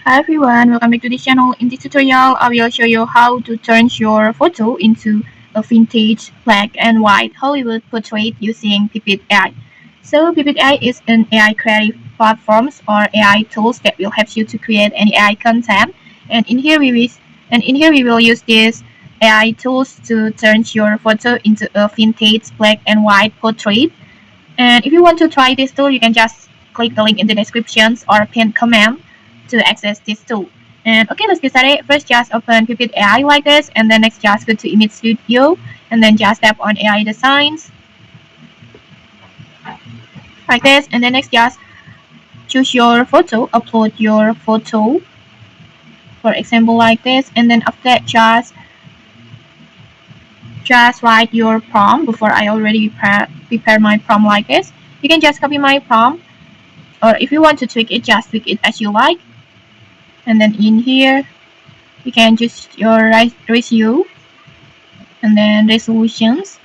Hi everyone, welcome back to this channel. In this tutorial, I will show you how to turn your photo into a vintage black and white Hollywood portrait using Pipit AI. So Pipit AI is an AI creative platforms or AI tools that will help you to create any AI content. And in here we will use these AI tools to turn your photo into a vintage black and white portrait. And if you want to try this tool, you can just click the link in the descriptions or pinned comment to access this tool. And okay, let's get started. First, just open Pipit AI like this, and then next, just go to Image Studio, and then just tap on AI Designs like this, and then next, just choose your photo, upload your photo, for example, like this, and then after that, just write your prompt. Before I already prepare my prompt like this, you can just copy my prompt, or if you want to tweak it, just tweak it as you like. And then in here you can choose your ratio and then resolutions,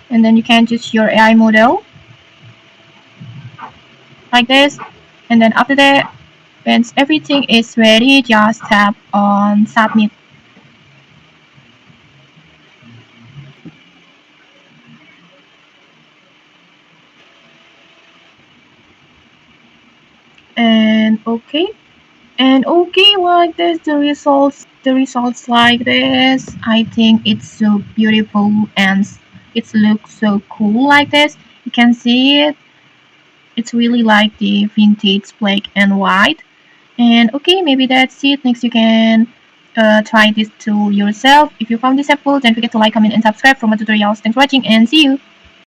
and then you can choose your AI model like this. And then after that, once everything is ready, just tap on submit. And okay, like this, the results like this. I think it's so beautiful and it looks so cool like this. You can see it. It's really like the vintage black and white. And okay, maybe that's it. Next, you can try this tool yourself. If you found this helpful, don't forget to like, comment, and subscribe for more tutorials. Thanks for watching, and see you.